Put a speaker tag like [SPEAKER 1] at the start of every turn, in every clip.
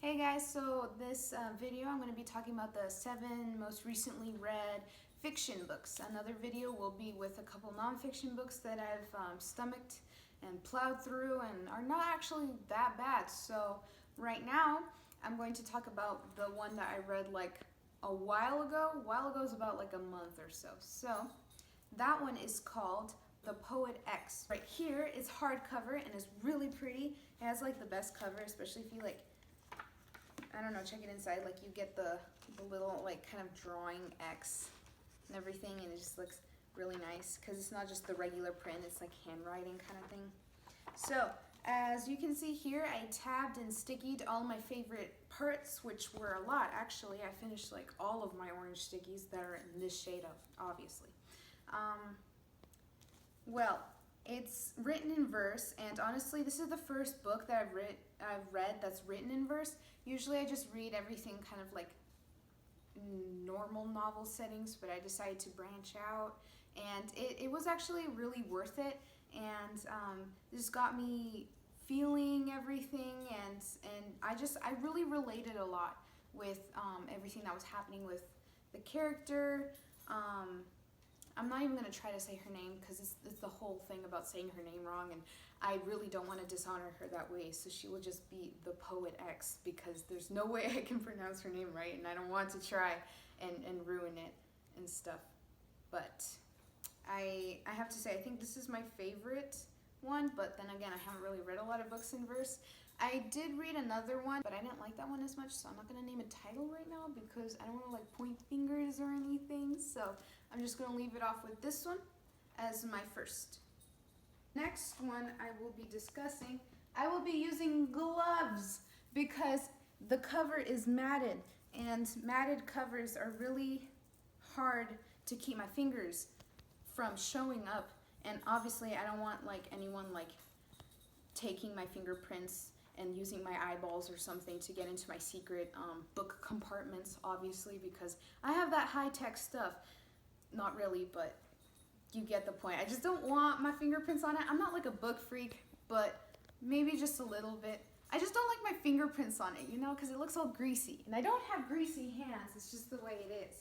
[SPEAKER 1] Hey guys, so this video I'm going to be talking about the 7 most recently read fiction books. Another video will be with a couple nonfiction books that I've stomached and plowed through and are not actually that bad. So right now I'm going to talk about the one that I read like a while ago. A while ago is about like a month or so. So that one is called The Poet X. Right here is hardcover and is really pretty. It has like the best cover, especially if you like, I don't know, check it inside. Like you get the little like kind of drawing X and everything, and it just looks really nice because it's not just the regular print, it's like handwriting kind of thing. So as you can see here, I tabbed and stickied all my favorite parts, which were a lot actually. I finished like all of my orange stickies that are in this shade of, obviously. Well, it's written in verse, and honestly, this is the first book that I've read that's written in verse. Usually I just read everything kind of like normal novel settings, but I decided to branch out, and it was actually really worth it, and this got me feeling everything, and I really related a lot with everything that was happening with the character. I'm not even going to try to say her name because it's the whole thing about saying her name wrong, and I really don't want to dishonor her that way, so she will just be the Poet X because there's no way I can pronounce her name right, and I don't want to try and ruin it and stuff. But I have to say, I think this is my favorite one, but then again, I haven't really read a lot of books in verse. I did read another one, but I didn't like that one as much, so I'm not going to name a title right now because I don't want to like point fingers or anything, so I'm just going to leave it off with this one as my first. Next one I will be discussing, I will be using gloves because the cover is matted, and matted covers are really hard to keep my fingers from showing up, and obviously I don't want like anyone like taking my fingerprints and using my eyeballs or something to get into my secret book compartments, obviously, because I have that high-tech stuff. Not really, but you get the point. I just don't want my fingerprints on it. I'm not like a book freak, but maybe just a little bit. I just don't like my fingerprints on it, you know, because it looks all greasy. And I don't have greasy hands. It's just the way it is.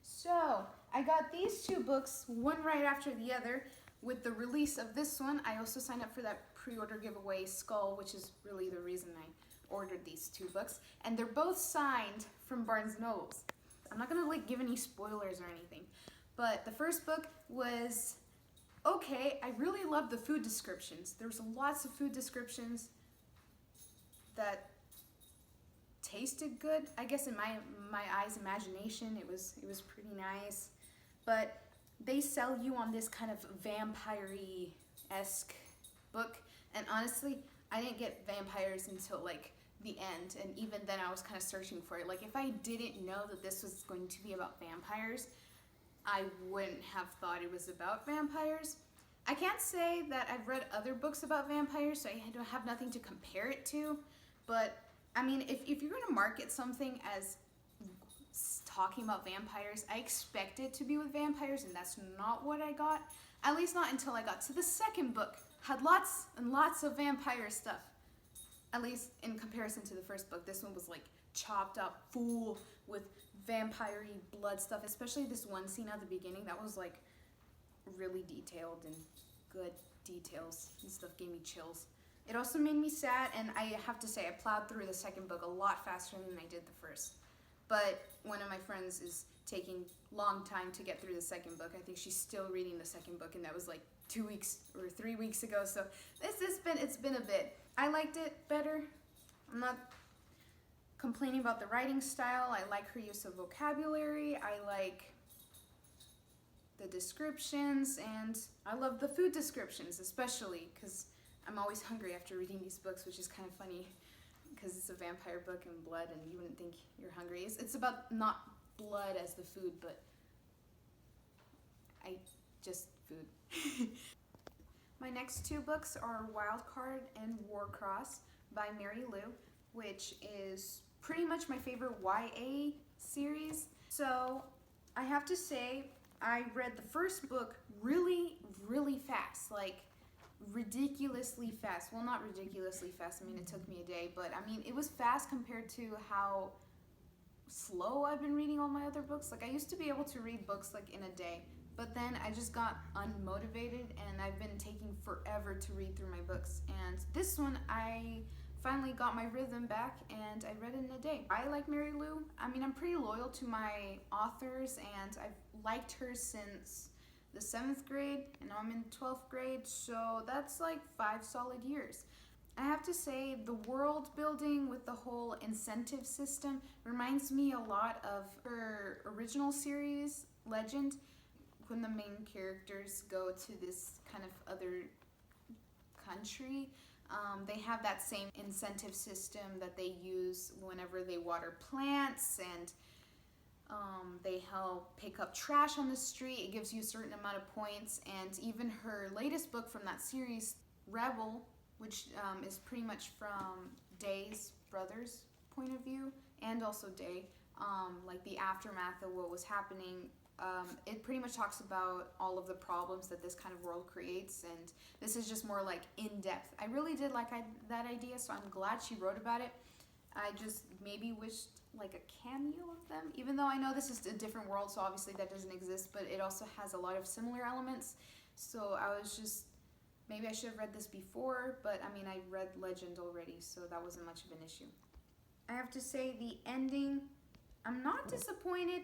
[SPEAKER 1] So I got these two books, one right after the other. With the release of this one, I also signed up for that pre-order giveaway Skull, which is really the reason I ordered these two books. And they're both signed from Barnes & Nobles. I'm not gonna like give any spoilers or anything, but the first book was okay. I really loved the food descriptions. There's lots of food descriptions that tasted good. I guess in my eyes imagination, it was pretty nice, but they sell you on this kind of vampire-esque book, and honestly, I didn't get vampires until like the end, and even then I was kind of searching for it. Like if I didn't know that this was going to be about vampires, I wouldn't have thought it was about vampires. I can't say that I've read other books about vampires, so I don't have nothing to compare it to, but I mean, if you're going to market something as talking about vampires, I expect it to be with vampires, and that's not what I got. At least not until I got to the second book. Had lots and lots of vampire stuff. At least in comparison to the first book, this one was like chopped up full with vampire-y blood stuff, especially this one scene at the beginning that was like really detailed and good details and stuff, gave me chills. It also made me sad, and I have to say I plowed through the second book a lot faster than I did the first. But one of my friends is taking a long time to get through the second book. I think she's still reading the second book, and that was like 2 weeks or 3 weeks ago. So it's been a bit. I liked it better. I'm not complaining about the writing style. I like her use of vocabulary. I like the descriptions, and I love the food descriptions, especially because I'm always hungry after reading these books, which is kind of funny because it's a vampire book and blood, and you wouldn't think you're hungry. It's about not blood as the food, but just food. My next two books are Wildcard and Warcross by Mary Lou, which is pretty much my favorite YA series. So I have to say, I read the first book really, really fast. Like ridiculously fast. Well, not ridiculously fast. I mean, it took me a day, but I mean, it was fast compared to how slow I've been reading all my other books. Like, I used to be able to read books like in a day, but then I just got unmotivated and I've been taking forever to read through my books. And this one, I finally got my rhythm back and I read it in a day. I like Mary Lou. I mean, I'm pretty loyal to my authors and I've liked her since the 7th grade and now I'm in 12th grade, so that's like 5 solid years. I have to say, the world building with the whole incentive system reminds me a lot of her original series, Legend, when the main characters go to this kind of other country. They have that same incentive system that they use whenever they water plants and they help pick up trash on the street. It gives you a certain amount of points. And even her latest book from that series, Rebel, which is pretty much from Day's brother's point of view, and also Day, like the aftermath of what was happening. It pretty much talks about all of the problems that this kind of world creates, and this is just more like in-depth. I really did like that idea, so I'm glad she wrote about it. I just maybe wished like a cameo of them, even though I know this is a different world, so obviously that doesn't exist, but it also has a lot of similar elements. So I was just, maybe I should have read this before, but I mean, I read Legend already, so that wasn't much of an issue. I have to say, the ending, I'm not disappointed,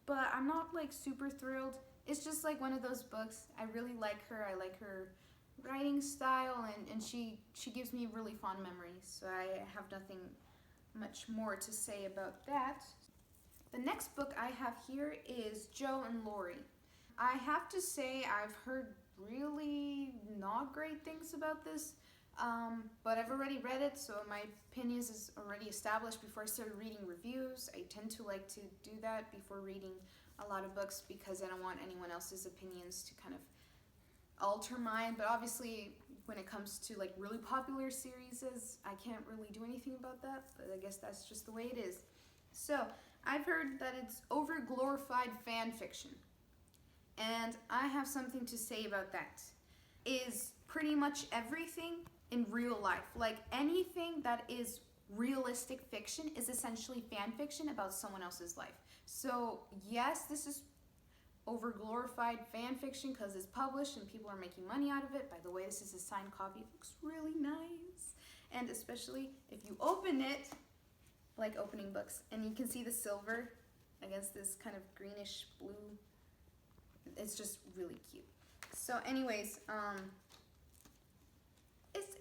[SPEAKER 1] but I'm not like super thrilled. It's just like one of those books. I really like her. I like her writing style, and she gives me really fond memories, so I have nothing much more to say about that. The next book I have here is Joe and Laurie. I have to say, I've heard really not great things about this, but I've already read it, so my opinions is already established before I started reading reviews. I tend to like to do that before reading a lot of books because I don't want anyone else's opinions to kind of alter mine. But obviously, when it comes to like really popular series, I can't really do anything about that, but I guess that's just the way it is. So I've heard that it's over-glorified fan fiction, and I have something to say about that. Is pretty much everything in real life, like anything that is realistic fiction, is essentially fan fiction about someone else's life. So yes, this is over-glorified fan fiction because it's published and people are making money out of it. By the way, this is a signed copy. It looks really nice, and especially if you open it, like opening books, and you can see the silver against this kind of greenish blue. It's just really cute. So anyways,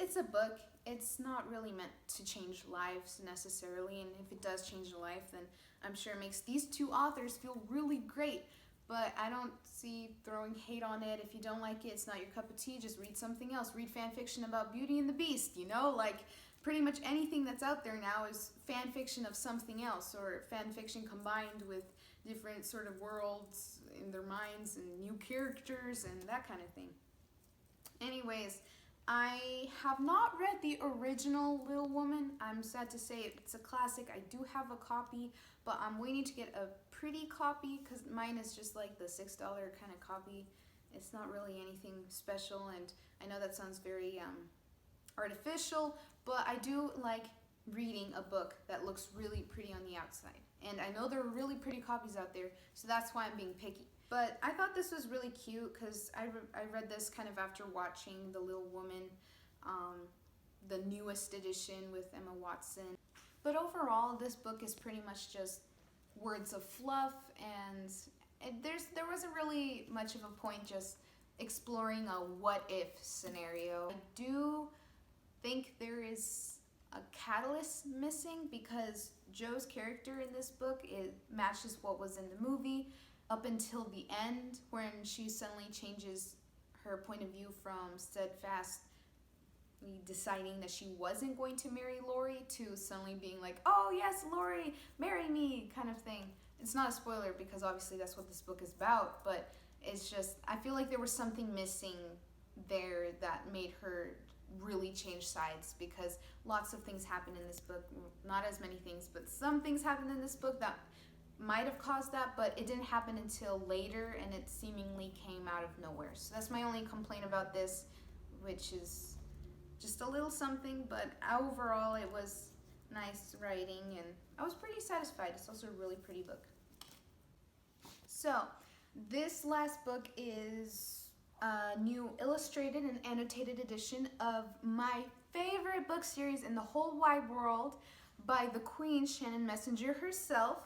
[SPEAKER 1] it's a book. It's not really meant to change lives necessarily, and if it does change a life, then I'm sure it makes these two authors feel really great. But I don't see throwing hate on it. If you don't like it, it's not your cup of tea, just read something else. Read fan fiction about Beauty and the Beast, you know? Like, pretty much anything that's out there now is fan fiction of something else, or fan fiction combined with different sort of worlds in their minds and new characters and that kind of thing. Anyways, I have not read the original Little Woman. I'm sad to say it's a classic. I do have a copy, but I'm waiting to get a pretty copy because mine is just like the $6 kind of copy. It's not really anything special, and I know that sounds very artificial, but I do like reading a book that looks really pretty on the outside. And I know there are really pretty copies out there, so that's why I'm being picky. But I thought this was really cute because I read this kind of after watching The Little Woman, the newest edition with Emma Watson. But overall, this book is pretty much just words of fluff, and there wasn't really much of a point just exploring a what-if scenario. I do think there is a catalyst missing because Jo's character in this book, it matches what was in the movie up until the end, when she suddenly changes her point of view from steadfastly deciding that she wasn't going to marry Laurie to suddenly being like, oh yes, Laurie, marry me, kind of thing. It's not a spoiler because obviously that's what this book is about, but it's just, I feel like there was something missing there that made her really change sides, because lots of things happen in this book, not as many things, but some things happened in this book that might have caused that, but it didn't happen until later, and it seemingly came out of nowhere. So that's my only complaint about this. which is just a little something, but overall it was nice writing and I was pretty satisfied. It's also a really pretty book. So this last book is a new illustrated and annotated edition of my favorite book series in the whole wide world by the Queen, Shannon Messenger herself.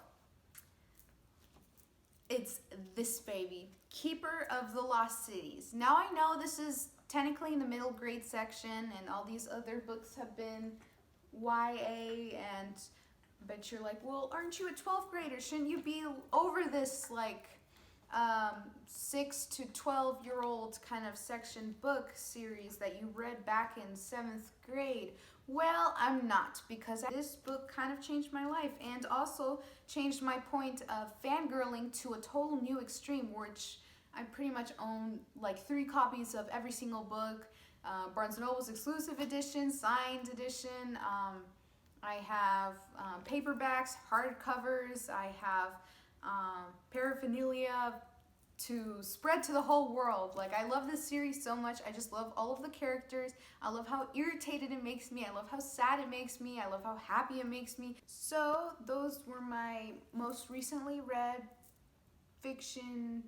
[SPEAKER 1] It's this baby, Keeper of the Lost Cities. Now I know this is technically in the middle grade section and all these other books have been YA, and I bet you're like, well, aren't you a 12th grader? Shouldn't you be over this like 6 to 12-year-old kind of section book series that you read back in 7th grade? Well, I'm not, because this book kind of changed my life and also changed my point of fangirling to a total new extreme, which I pretty much own like 3 copies of every single book. Barnes & Noble's exclusive edition, signed edition. I have paperbacks, hardcovers. I have paraphernalia to spread to the whole world. Like, I love this series so much. I just love all of the characters. I love how irritated it makes me. I love how sad it makes me. I love how happy it makes me. So those were my most recently read fiction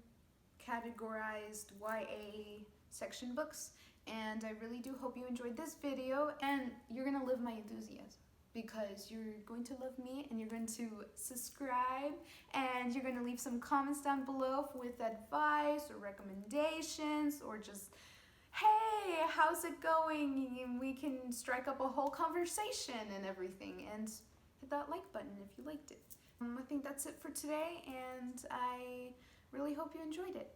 [SPEAKER 1] categorized YA section books, and I really do hope you enjoyed this video and you're gonna live my enthusiasm, because you're going to love me and you're going to subscribe and you're going to leave some comments down below with advice or recommendations, or just, hey, how's it going? And we can strike up a whole conversation and everything, and hit that like button if you liked it. I think that's it for today, and I really hope you enjoyed it.